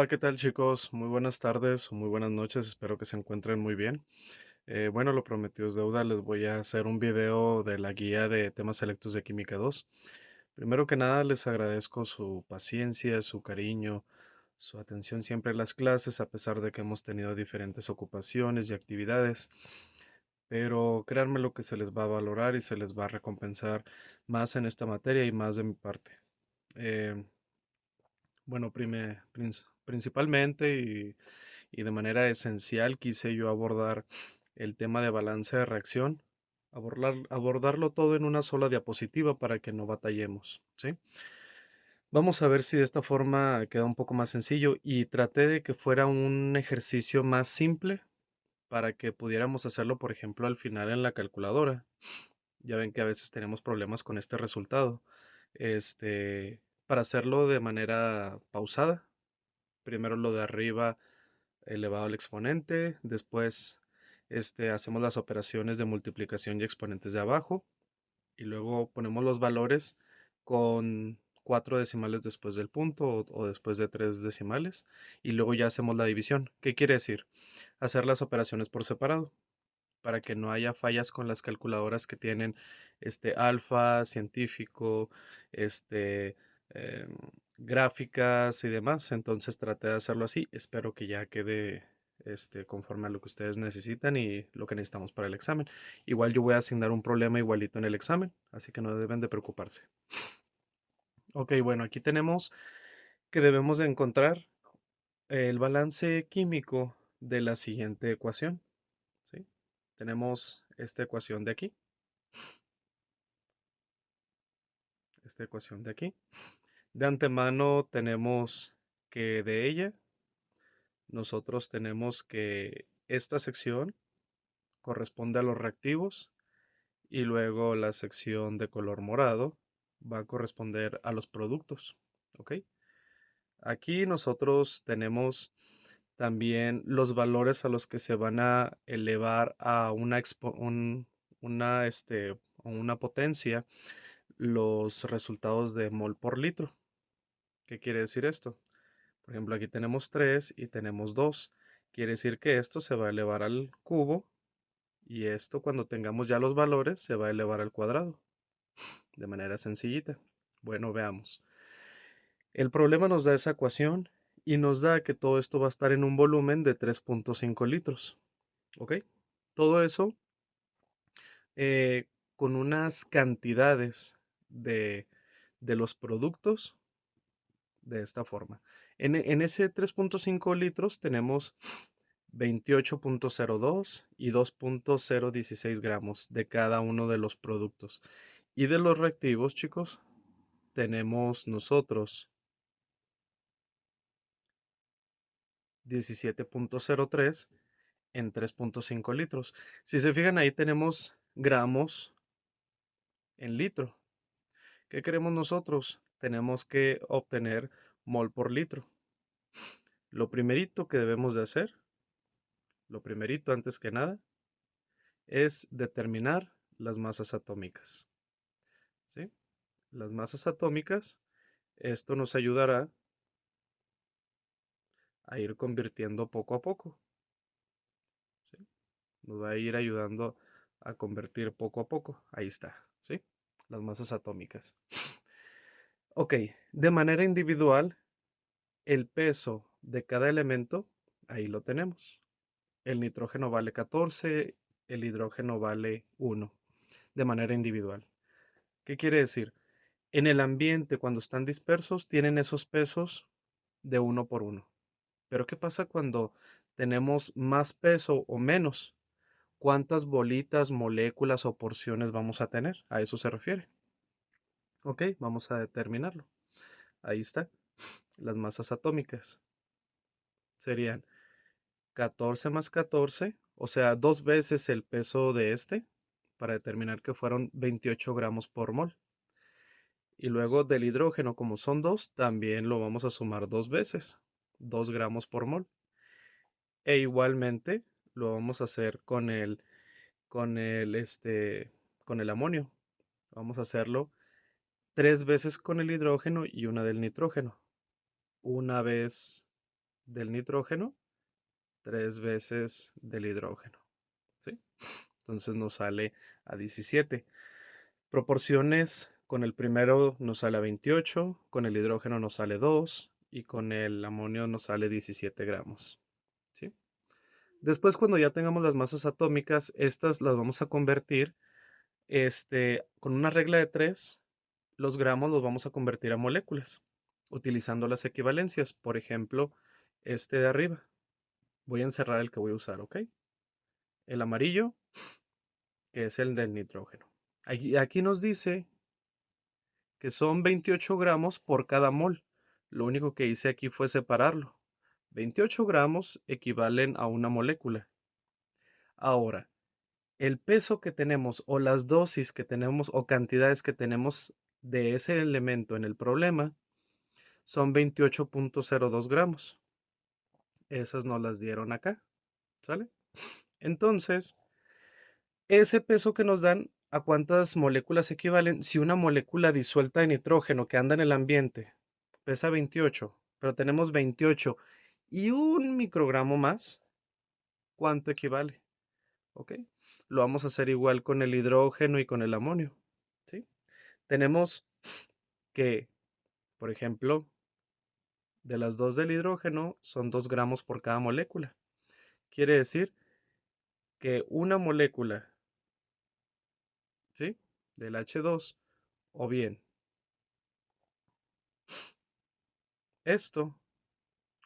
Hola, ¿qué tal chicos? Muy buenas tardes o muy buenas noches, espero que se encuentren muy bien. Bueno, lo prometido es deuda, les voy a hacer un video de la guía de temas selectos de Química 2. Primero que nada, les agradezco su paciencia, su cariño, su atención siempre en las clases, a pesar de que hemos tenido diferentes ocupaciones y actividades. Pero créanme lo que se les va a valorar y se les va a recompensar más en esta materia y más de mi parte. Eh, bueno, principalmente y de manera esencial quise yo abordar el tema de balance de reacción, abordarlo todo en una sola diapositiva para que no batallemos, ¿sí? Vamos a ver si de esta forma queda un poco más sencillo y traté de que fuera un ejercicio más simple para que pudiéramos hacerlo, por ejemplo, al final en la calculadora. Ya ven que a veces tenemos problemas con este resultado. Para hacerlo de manera pausada, primero lo de arriba elevado al exponente, después hacemos las operaciones de multiplicación y exponentes de abajo y luego ponemos los valores con 4 decimales después del punto o después de 3 decimales y luego ya hacemos la división. ¿Qué quiere decir? Hacer las operaciones por separado para que no haya fallas con las calculadoras que tienen alfa, científico, este, em, gráficas y demás. Entonces traté de hacerlo así. Espero que ya quede conforme a lo que ustedes necesitan y lo que necesitamos para el examen. Igual yo voy a asignar un problema igualito en el examen, así que no deben de preocuparse. Ok, bueno, aquí tenemos que debemos de encontrar el balance químico de la siguiente ecuación. ¿Sí? Tenemos esta ecuación de aquí, esta ecuación de aquí. De antemano tenemos que de ella nosotros tenemos que esta sección corresponde a los reactivos y luego la sección de color morado va a corresponder a los productos. ¿Ok? Aquí nosotros tenemos también los valores a los que se van a elevar a una potencia los resultados de mol por litro. ¿Qué quiere decir esto? Por ejemplo, aquí tenemos 3 y tenemos 2. Quiere decir que esto se va a elevar al cubo y esto cuando tengamos ya los valores se va a elevar al cuadrado. De manera sencillita. Bueno, veamos. El problema nos da esa ecuación y nos da que todo esto va a estar en un volumen de 3.5 litros. ¿Ok? Todo eso eh, con unas cantidades de, de los productos de esta forma. En ese 3.5 litros tenemos 28.02 y 2.016 gramos de cada uno de los productos. Y de los reactivos, chicos, tenemos nosotros 17.03 en 3.5 litros. Si se fijan ahí tenemos gramos en litro. ¿Qué queremos nosotros? Tenemos que obtener mol por litro. Lo primerito que debemos de hacer, lo primerito antes que nada, es determinar las masas atómicas. ¿Sí? Las masas atómicas, esto nos ayudará a ir convirtiendo poco a poco. ¿Sí? Nos va a ir ayudando a convertir poco a poco. Ahí está. ¿Sí? Las masas atómicas. Ok, de manera individual, el peso de cada elemento, ahí lo tenemos. El nitrógeno vale 14, el hidrógeno vale 1, de manera individual. ¿Qué quiere decir? En el ambiente, cuando están dispersos, tienen esos pesos de uno por uno. Pero ¿qué pasa cuando tenemos más peso o menos? ¿Cuántas bolitas, moléculas o porciones vamos a tener? A eso se refiere. Ok, vamos a determinarlo. Ahí está. Las masas atómicas serían 14 más 14, o sea, dos veces el peso de para determinar que fueron 28 gramos por mol. Y luego del hidrógeno, como son dos, también lo vamos a sumar dos veces, 2 gramos por mol. E igualmente lo vamos a hacer con el, con el amonio. Vamos a hacerlo tres veces con el hidrógeno y una del nitrógeno. Una vez del nitrógeno, 3 veces del hidrógeno, ¿sí? Entonces nos sale a 17. Proporciones, con el primero nos sale a 28, con el hidrógeno nos sale 2 y con el amonio nos sale 17 gramos, ¿sí? Después, cuando ya tengamos las masas atómicas, estas las vamos a convertir, con una regla de 3, los gramos los vamos a convertir a moléculas, utilizando las equivalencias. Por ejemplo, este de arriba. Voy a encerrar el que voy a usar, ¿ok? El amarillo, que es el del nitrógeno. Aquí nos dice que son 28 gramos por cada mol. Lo único que hice aquí fue separarlo. 28 gramos equivalen a una molécula. Ahora, el peso que tenemos o las dosis que tenemos o cantidades que tenemos de ese elemento en el problema son 28.02 gramos. Esas nos las dieron acá, ¿sale? Entonces, ese peso que nos dan, ¿a cuántas moléculas equivalen? Si una molécula disuelta de nitrógeno que anda en el ambiente pesa 28, pero tenemos 28 y un microgramo más, ¿cuánto equivale? ¿Ok? Lo vamos a hacer igual con el hidrógeno y con el amonio, ¿sí? Tenemos que, por ejemplo, de las dos del hidrógeno son 2 gramos por cada molécula. Quiere decir que una molécula, ¿sí? Del H2, o bien esto,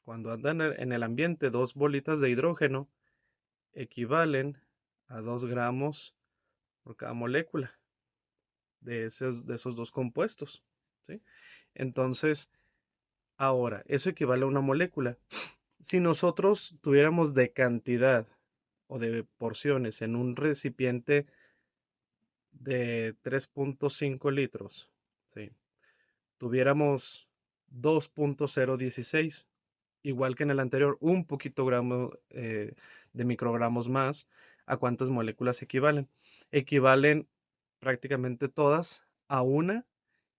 cuando andan en el ambiente, dos bolitas de hidrógeno equivalen a 2 gramos por cada molécula de esos dos compuestos, ¿sí? Entonces, ahora, eso equivale a una molécula. Si nosotros tuviéramos de cantidad o de porciones en un recipiente de 3.5 litros, ¿sí? Tuviéramos 2.016, igual que en el anterior, un poquito de microgramos más. ¿A cuántas moléculas equivalen? Equivalen prácticamente todas a una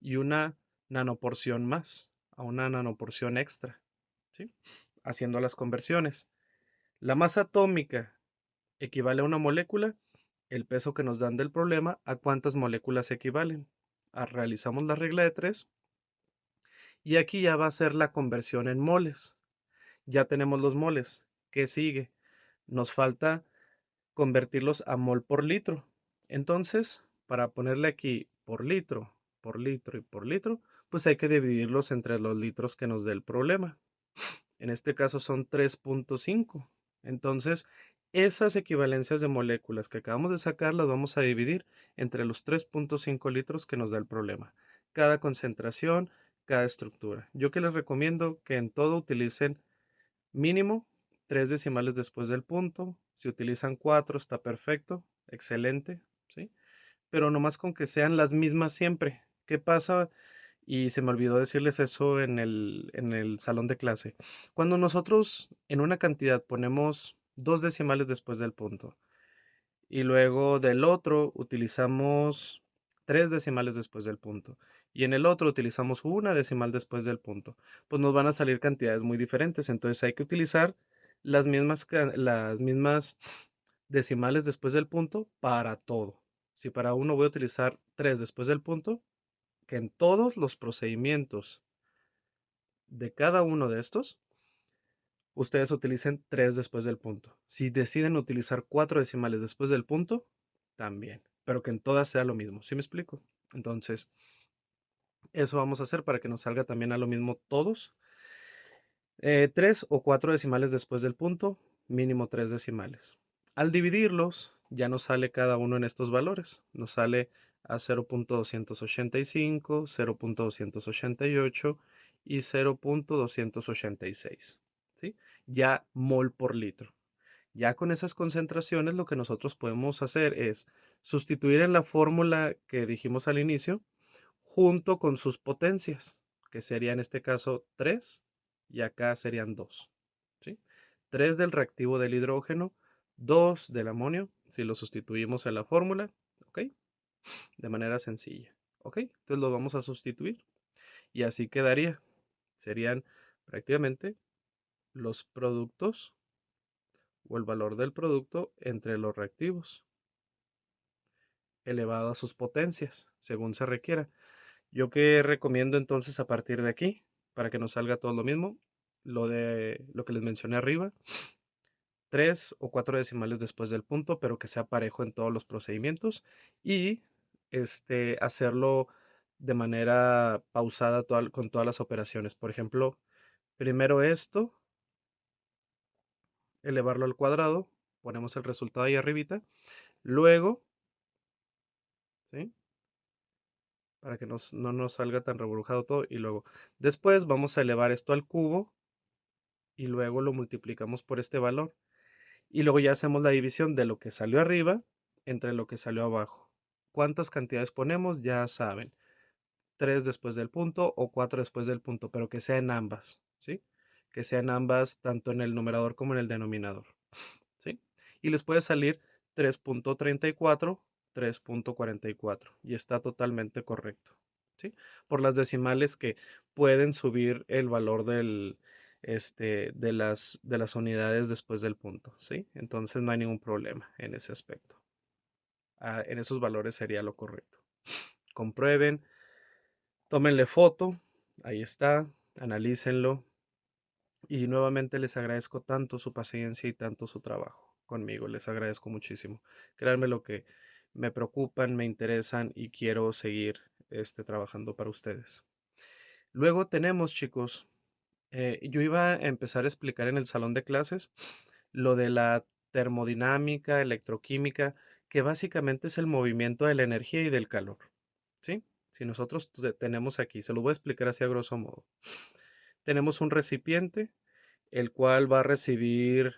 y una nanoporción más, a una nanoporción extra, ¿sí? Haciendo las conversiones. La masa atómica equivale a una molécula, el peso que nos dan del problema, ¿a cuántas moléculas equivalen? Realizamos la regla de 3 y aquí ya va a ser la conversión en moles. Ya tenemos los moles. ¿Qué sigue? Nos falta convertirlos a mol por litro. Entonces, para ponerle aquí por litro y por litro, pues hay que dividirlos entre los litros que nos dé el problema. En este caso son 3.5. Entonces, esas equivalencias de moléculas que acabamos de sacar las vamos a dividir entre los 3.5 litros que nos da el problema. Cada concentración, cada estructura. Yo que les recomiendo que en todo utilicen mínimo 3 decimales después del punto. Si utilizan 4 está perfecto, excelente, ¿sí? Pero nomás con que sean las mismas siempre. ¿Qué pasa? Y se me olvidó decirles eso en el salón de clase. Cuando nosotros en una cantidad ponemos 2 decimales después del punto y luego del otro utilizamos 3 decimales después del punto y en el otro utilizamos una decimal después del punto, pues nos van a salir cantidades muy diferentes. Entonces hay que utilizar las mismas decimales después del punto para todo. Si para uno voy a utilizar 3 después del punto, que en todos los procedimientos de cada uno de estos, ustedes utilicen 3 después del punto. Si deciden utilizar 4 decimales después del punto, también, pero que en todas sea lo mismo. ¿Sí me explico? Entonces, eso vamos a hacer para que nos salga también a lo mismo todos. 3 o 4 decimales después del punto, mínimo 3 decimales. Al dividirlos, ya nos sale cada uno en estos valores. Nos sale a 0.285, 0.288 y 0.286. ¿Sí? Ya mol por litro. Ya con esas concentraciones lo que nosotros podemos hacer es sustituir en la fórmula que dijimos al inicio junto con sus potencias, que sería en este caso 3 y acá serían 2. ¿Sí? 3 del reactivo del hidrógeno, 2 del amonio, si lo sustituimos en la fórmula, ¿ok? De manera sencilla, ¿ok? Entonces lo vamos a sustituir y así quedaría. Serían prácticamente los productos o el valor del producto entre los reactivos, elevado a sus potencias, según se requiera. Yo que recomiendo entonces a partir de aquí, para que nos salga todo lo mismo, lo que les mencioné arriba, 3 o 4 decimales después del punto, pero que sea parejo en todos los procedimientos y hacerlo de manera pausada con todas las operaciones. Por ejemplo, primero esto, elevarlo al cuadrado, ponemos el resultado ahí arribita, luego, ¿sí? Para que no nos salga tan reburujado todo, y luego, después vamos a elevar esto al cubo y luego lo multiplicamos por este valor. Y luego ya hacemos la división de lo que salió arriba entre lo que salió abajo. ¿Cuántas cantidades ponemos? Ya saben, 3 después del punto o 4 después del punto, pero que sean ambas, ¿sí? Que sean ambas tanto en el numerador como en el denominador, ¿sí? Y les puede salir 3.34, 3.44 y está totalmente correcto, ¿sí? Por las decimales que pueden subir el valor de las unidades después del punto, ¿sí? Entonces no hay ningún problema en ese aspecto. En esos valores sería lo correcto. Comprueben, tómenle foto, ahí está, analícenlo y nuevamente les agradezco tanto su paciencia y tanto su trabajo conmigo, les agradezco muchísimo. Créanme lo que me preocupan, me interesan y quiero seguir trabajando para ustedes. Luego tenemos, chicos, yo iba a empezar a explicar en el salón de clases lo de la termodinámica, electroquímica, que básicamente es el movimiento de la energía y del calor, ¿sí? Si nosotros tenemos aquí, se lo voy a explicar así a grosso modo. Tenemos un recipiente, el cual va a recibir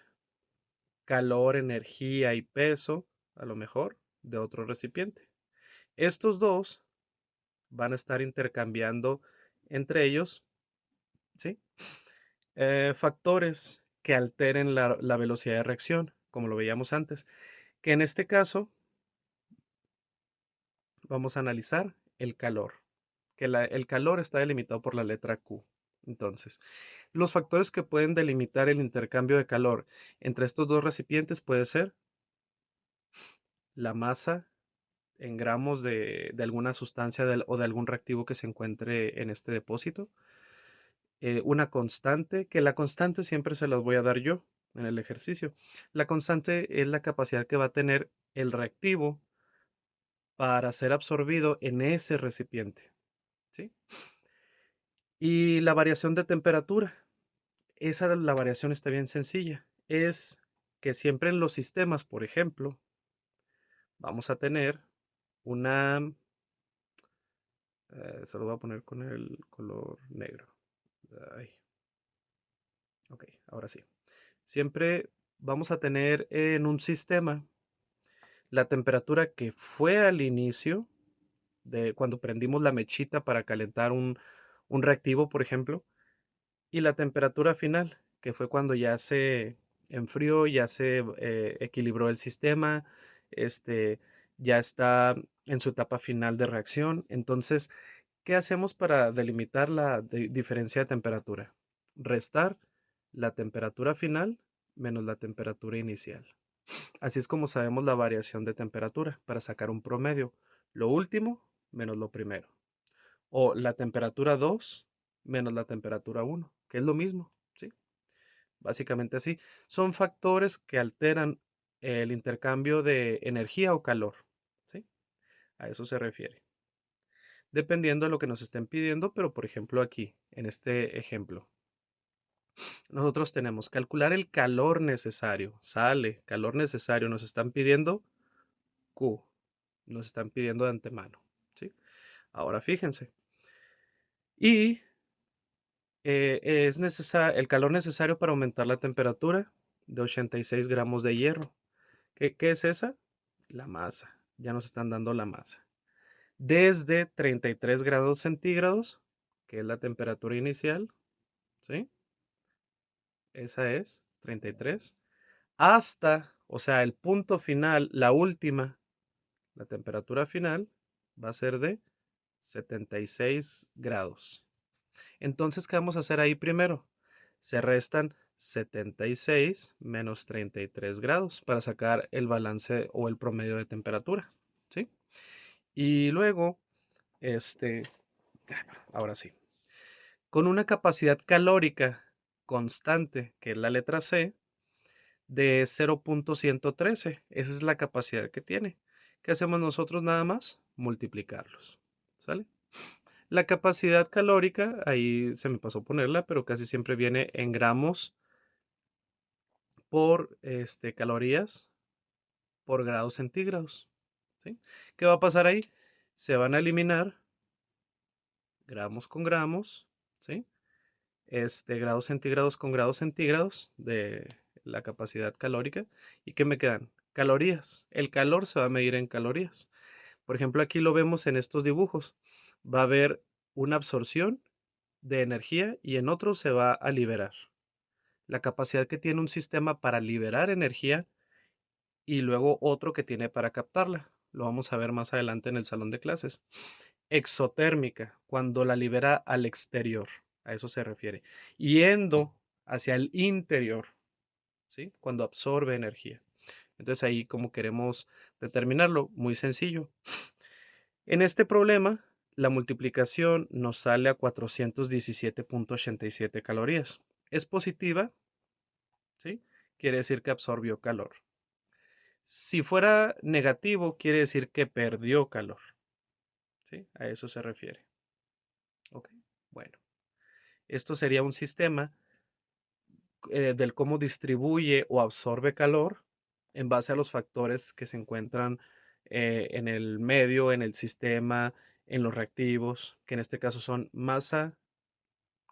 calor, energía y peso, a lo mejor, de otro recipiente. Estos dos van a estar intercambiando entre ellos, ¿sí? Factores que alteren la velocidad de reacción, como lo veíamos antes, que en este caso vamos a analizar el calor, que el calor está delimitado por la letra Q. Entonces, los factores que pueden delimitar el intercambio de calor entre estos dos recipientes puede ser la masa en gramos de alguna sustancia o de algún reactivo que se encuentre en este depósito, una constante, que la constante siempre se las voy a dar yo en el ejercicio. La constante es la capacidad que va a tener el reactivo para ser absorbido en ese recipiente, ¿sí? Y la variación de temperatura, la variación está bien sencilla. Es que siempre en los sistemas, por ejemplo, vamos a tener una, se lo voy a poner con el color negro. Ay, ok, ahora sí. Siempre vamos a tener en un sistema la temperatura que fue al inicio de cuando prendimos la mechita para calentar un reactivo, por ejemplo, y la temperatura final, que fue cuando ya se enfrió, ya se equilibró el sistema, este, ya está en su etapa final de reacción. Entonces, ¿qué hacemos para delimitar la diferencia de temperatura? Restar la temperatura final menos la temperatura inicial. Así es como sabemos la variación de temperatura para sacar un promedio. Lo último menos lo primero. O la temperatura 2 menos la temperatura 1, que es lo mismo, ¿sí? Básicamente así. Son factores que alteran el intercambio de energía o calor, ¿sí? A eso se refiere. Dependiendo de lo que nos estén pidiendo, pero por ejemplo aquí, en este ejemplo, nosotros tenemos calcular el calor necesario. Sale, calor necesario, nos están pidiendo Q, nos están pidiendo de antemano, ¿sí? Ahora fíjense. Y es el calor necesario para aumentar la temperatura de 86 gramos de hierro. ¿Qué es esa? La masa. Ya nos están dando la masa. Desde 33 grados centígrados, que es la temperatura inicial, ¿sí? Esa es 33. Hasta, o sea, el punto final, la última, la temperatura final va a ser de 76 grados. Entonces, ¿qué vamos a hacer ahí primero? Se restan 76 menos 33 grados para sacar el balance o el promedio de temperatura, ¿sí? Y luego, este, ahora sí, con una capacidad calórica constante, que es la letra C, de 0.113. Esa es la capacidad que tiene. ¿Qué hacemos nosotros nada más? Multiplicarlos. ¿Sale? La capacidad calórica, ahí se me pasó ponerla, pero casi siempre viene en gramos por calorías por grados centígrados. ¿Sí? ¿Qué va a pasar ahí? Se van a eliminar gramos con gramos, ¿sí? Grados centígrados con grados centígrados de la capacidad calórica. ¿Y qué me quedan? Calorías. El calor se va a medir en calorías. Por ejemplo, aquí lo vemos en estos dibujos. Va a haber una absorción de energía y en otro se va a liberar. La capacidad que tiene un sistema para liberar energía y luego otro que tiene para captarla. Lo vamos a ver más adelante en el salón de clases. Exotérmica, cuando la libera al exterior, a eso se refiere. Yendo hacia el interior, ¿sí? Cuando absorbe energía. Entonces ahí como queremos determinarlo, muy sencillo. En este problema, la multiplicación nos sale a 417.87 calorías. Es positiva, ¿sí? Quiere decir que absorbió calor. Si fuera negativo, quiere decir que perdió calor, ¿sí? A eso se refiere. Ok, bueno. Esto sería un sistema del cómo distribuye o absorbe calor en base a los factores que se encuentran en el medio, en el sistema, en los reactivos, que en este caso son masa,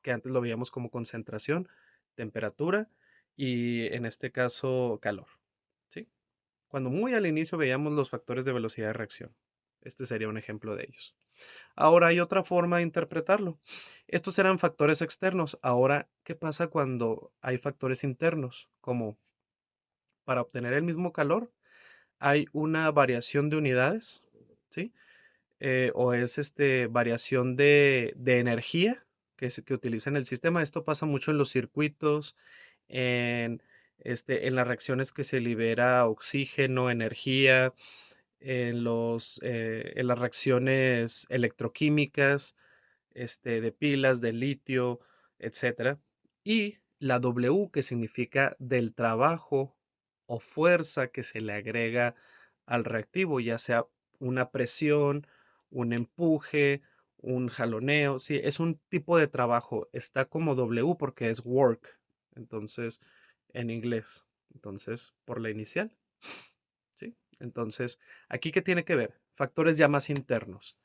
que antes lo veíamos como concentración, temperatura y en este caso calor. ¿Sí? Cuando muy al inicio veíamos los factores de velocidad de reacción. Este sería un ejemplo de ellos. Ahora hay otra forma de interpretarlo. Estos eran factores externos. Ahora, ¿qué pasa cuando hay factores internos? Como para obtener el mismo calor, hay una variación de unidades, ¿sí? O es variación de energía que utiliza en el sistema. Esto pasa mucho en los circuitos, en, en las reacciones que se libera oxígeno, energía, en las reacciones electroquímicas, de pilas, de litio, etcétera. Y la W, que significa del trabajo o fuerza que se le agrega al reactivo, ya sea una presión, un empuje, un jaloneo. Sí, es un tipo de trabajo. Está como W porque es work. Entonces, en inglés. Entonces, por la inicial. ¿Sí? Entonces, ¿aquí qué tiene que ver? Factores ya más internos.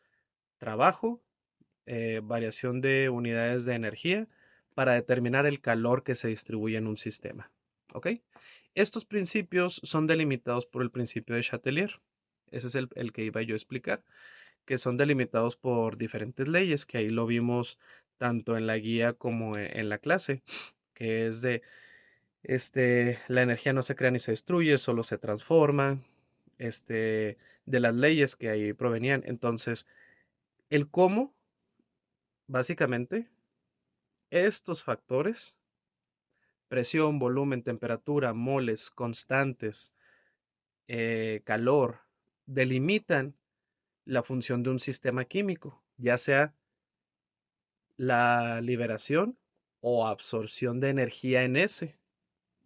Trabajo, variación de unidades de energía para determinar el calor que se distribuye en un sistema. ¿Ok? Estos principios son delimitados por el principio de Chatelier. Ese es el que iba yo a explicar, que son delimitados por diferentes leyes, que ahí lo vimos tanto en la guía como en la clase, que es de la energía no se crea ni se destruye, solo se transforma, de las leyes que ahí provenían. Entonces, el cómo, básicamente, estos factores, presión, volumen, temperatura, moles, constantes, calor, delimitan la función de un sistema químico, ya sea la liberación o absorción de energía en ese.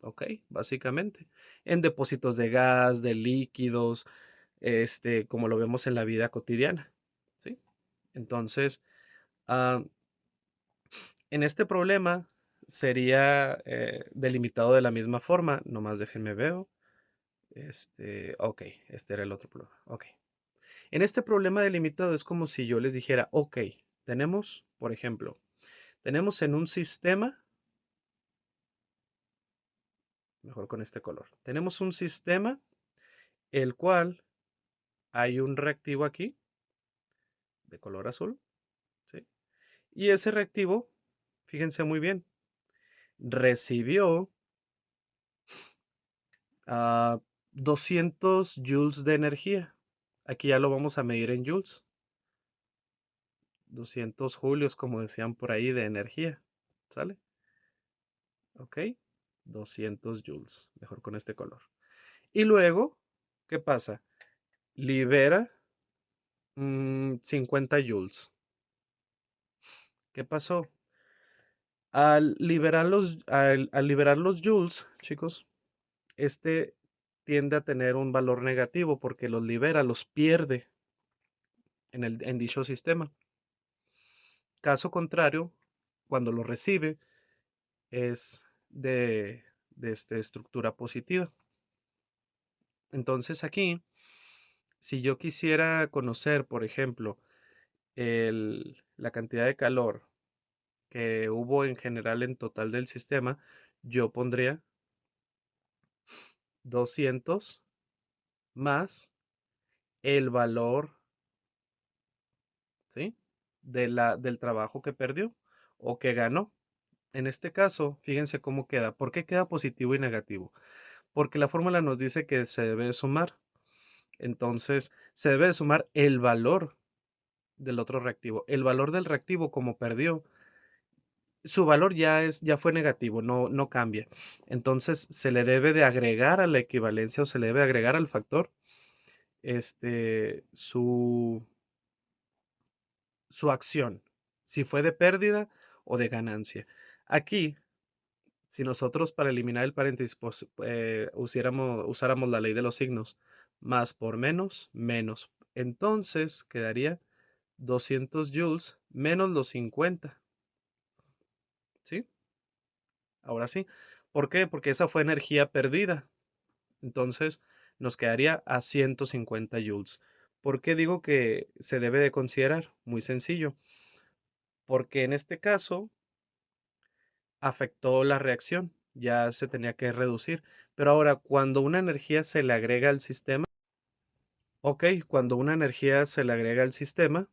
¿Ok? Básicamente. En depósitos de gas, de líquidos, como lo vemos en la vida cotidiana. ¿Sí? Entonces, ah, en este problema sería delimitado de la misma forma. Nomás déjenme veo. Ok, este era el otro problema. Ok. En este problema delimitado es como si yo les dijera, ok, tenemos, por ejemplo, tenemos en un sistema, mejor con este color, tenemos un sistema el cual hay un reactivo aquí de color azul, ¿sí? Y ese reactivo, fíjense muy bien, recibió 200 joules de energía. Aquí ya lo vamos a medir en joules. 200 julios, como decían por ahí, de energía. ¿Sale? ¿Ok? 200 joules, mejor con este color. Y luego, ¿qué pasa? Libera 50 joules. ¿Qué pasó? Al liberar los joules, chicos, este tiende a tener un valor negativo porque los libera, los pierde en dicho sistema. Caso contrario, cuando lo recibe, es de estructura positiva. Entonces aquí, si yo quisiera conocer, por ejemplo, la cantidad de calor que hubo en general en total del sistema, yo pondría 200 más el valor, ¿sí? Del trabajo que perdió o que ganó. En este caso, fíjense cómo queda. ¿Por qué queda positivo y negativo? Porque la fórmula nos dice que se debe sumar. Entonces, se debe de sumar el valor del otro reactivo. El valor del reactivo, como perdió, su valor ya fue negativo, no cambia. Entonces, se le debe de agregar a la equivalencia o se le debe agregar al factor su acción, si fue de pérdida o de ganancia. Aquí, si nosotros para eliminar el paréntesis pues, usáramos la ley de los signos, más por menos, menos. Entonces quedaría 200 joules menos los 50. ¿Sí? Ahora sí. ¿Por qué? Porque esa fue energía perdida. Entonces nos quedaría a 150 joules. ¿Por qué digo que se debe de considerar? Muy sencillo. Porque en este caso afectó la reacción, ya se tenía que reducir. Pero ahora, cuando una energía se le agrega al sistema, ok, cuando una energía se le agrega al sistema,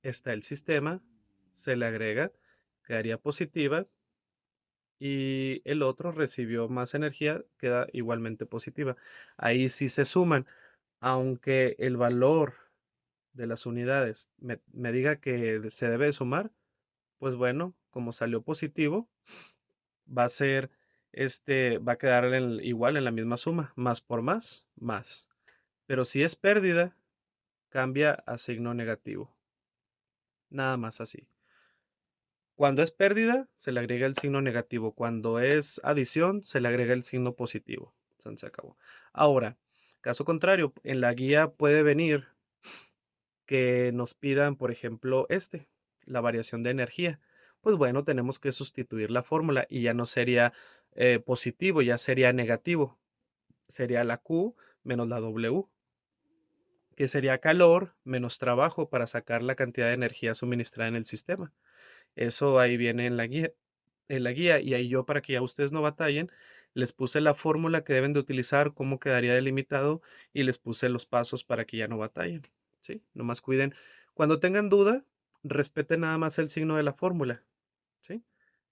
está el sistema, se le agrega, quedaría positiva y el otro recibió más energía, queda igualmente positiva. Ahí sí se suman, aunque el valor de las unidades me diga que se debe de sumar, pues bueno, como salió positivo, va a ser, va a quedar igual en la misma suma, más por más, más. Pero si es pérdida, cambia a signo negativo. Nada más así. Cuando es pérdida, se le agrega el signo negativo. Cuando es adición, se le agrega el signo positivo. Se acabó. Ahora, caso contrario, en la guía puede venir que nos pidan, por ejemplo, la variación de energía. Pues bueno, tenemos que sustituir la fórmula y ya no sería positivo, ya sería negativo. Sería la Q menos la W, que sería calor menos trabajo para sacar la cantidad de energía suministrada en el sistema. Eso ahí viene en la guía y ahí yo para que ya ustedes no batallen, les puse la fórmula que deben de utilizar, cómo quedaría delimitado y les puse los pasos para que ya no batallen. ¿Sí? Nomás cuiden. Cuando tengan duda, respeten nada más el signo de la fórmula. ¿Sí?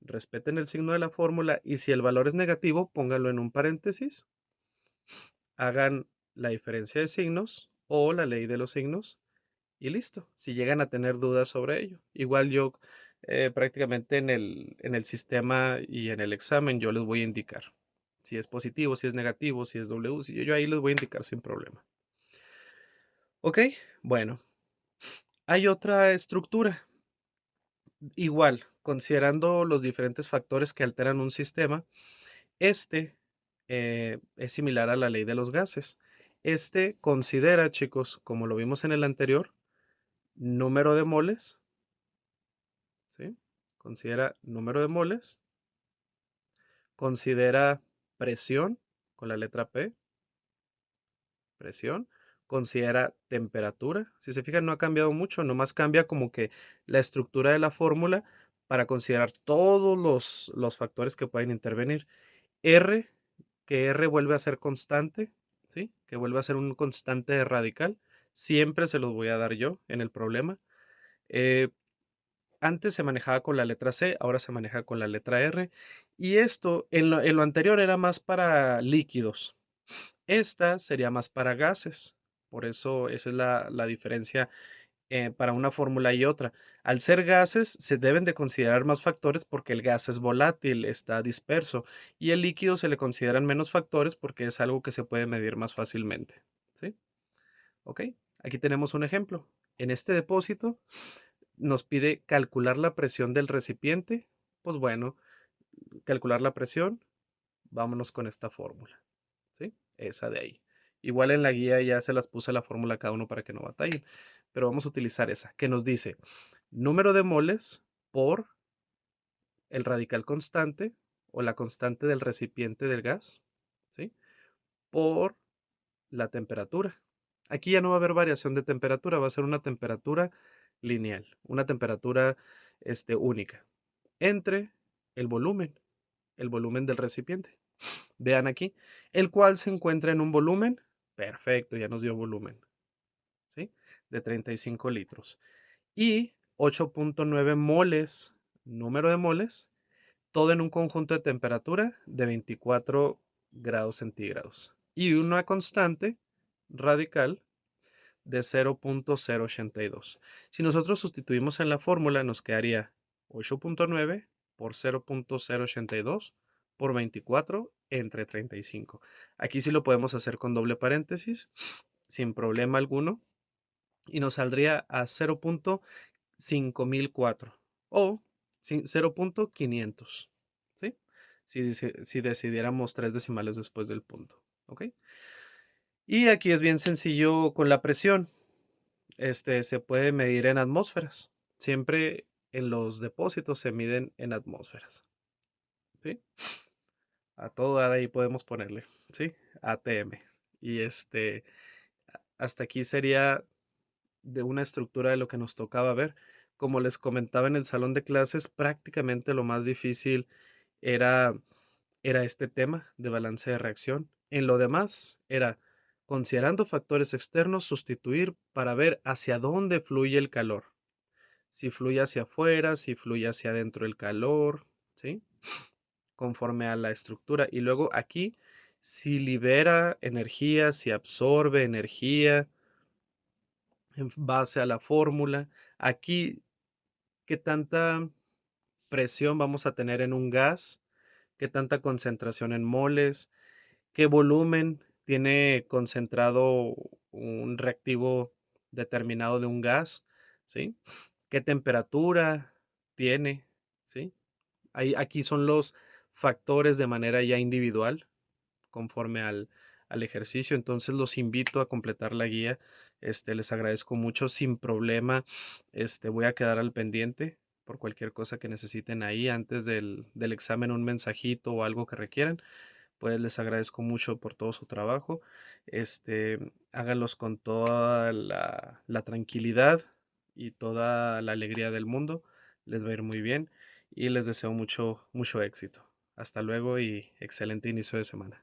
Respeten el signo de la fórmula y si el valor es negativo, pónganlo en un paréntesis, hagan la diferencia de signos o la ley de los signos y listo. Si llegan a tener dudas sobre ello. Igual yo prácticamente en el sistema y en el examen yo les voy a indicar si es positivo, si es negativo, si es W, si yo ahí les voy a indicar sin problema. Ok, bueno, hay otra estructura. Igual, considerando los diferentes factores que alteran un sistema, este es similar a la ley de los gases. Considera, chicos, como lo vimos en el anterior, número de moles, ¿sí? Considera número de moles, considera presión con la letra P, presión, considera temperatura. Si se fijan, no ha cambiado mucho, nomás cambia como que la estructura de la fórmula para considerar todos los factores que pueden intervenir. R, que R vuelve a ser constante, ¿sí? Que vuelve a ser un constante radical. Siempre se los voy a dar yo en el problema. Eh, Antes se manejaba con la letra C, ahora se maneja con la letra R. Y esto en lo anterior era más para líquidos. Esta sería más para gases. Por eso esa es la diferencia para una fórmula y otra. Al ser gases, se deben de considerar más factores porque el gas es volátil, está disperso, y el líquido se le consideran menos factores porque es algo que se puede medir más fácilmente. ¿Sí? ¿Ok? Aquí tenemos un ejemplo. En este depósito nos pide calcular la presión del recipiente. Pues bueno, calcular la presión, vámonos con esta fórmula. ¿Sí? Esa de ahí. Igual en la guía ya se las puse la fórmula a cada uno para que no batallen, pero vamos a utilizar esa, que nos dice número de moles por el radical constante o la constante del recipiente del gas, ¿sí? Por la temperatura. Aquí ya no va a haber variación de temperatura, va a ser una temperatura lineal, una temperatura única, entre el volumen del recipiente. Vean aquí, el cual se encuentra en un volumen, perfecto, ya nos dio volumen, ¿sí? De 35 litros. Y 8.9 moles, número de moles, todo en un conjunto de temperatura de 24 grados centígrados. Y una constante radical de 0.082. Si nosotros sustituimos en la fórmula, nos quedaría 8.9 por 0.082 por 24 entre 35. Aquí sí lo podemos hacer con doble paréntesis, sin problema alguno, y nos saldría a 0.5004 o 0.500, ¿sí? Si decidiéramos tres decimales después del punto, ¿ok? Y aquí es bien sencillo con la presión. Se puede medir en atmósferas. Siempre en los depósitos se miden en atmósferas, ¿sí? A todo dar ahí podemos ponerle, ¿sí? ATM. Y hasta aquí sería de una estructura de lo que nos tocaba ver. Como les comentaba en el salón de clases, prácticamente lo más difícil era, era este tema de balance de reacción. En lo demás era, considerando factores externos, sustituir para ver hacia dónde fluye el calor. Si fluye hacia afuera, si fluye hacia adentro el calor, ¿sí? Conforme a la estructura. Y luego aquí, si libera energía, si absorbe energía en base a la fórmula. Aquí, ¿qué tanta presión vamos a tener en un gas? ¿Qué tanta concentración en moles? ¿Qué volumen tiene concentrado un reactivo determinado de un gas? ¿Sí? ¿Qué temperatura tiene? ¿Sí? Aquí son los factores de manera ya individual conforme al ejercicio. Entonces los invito a completar la guía. Les agradezco mucho, sin problema. Voy a quedar al pendiente por cualquier cosa que necesiten ahí antes del examen, un mensajito o algo que requieran. Pues les agradezco mucho por todo su trabajo. Háganlos con toda la tranquilidad y toda la alegría del mundo. Les va a ir muy bien y les deseo mucho, mucho éxito. Hasta luego y excelente inicio de semana.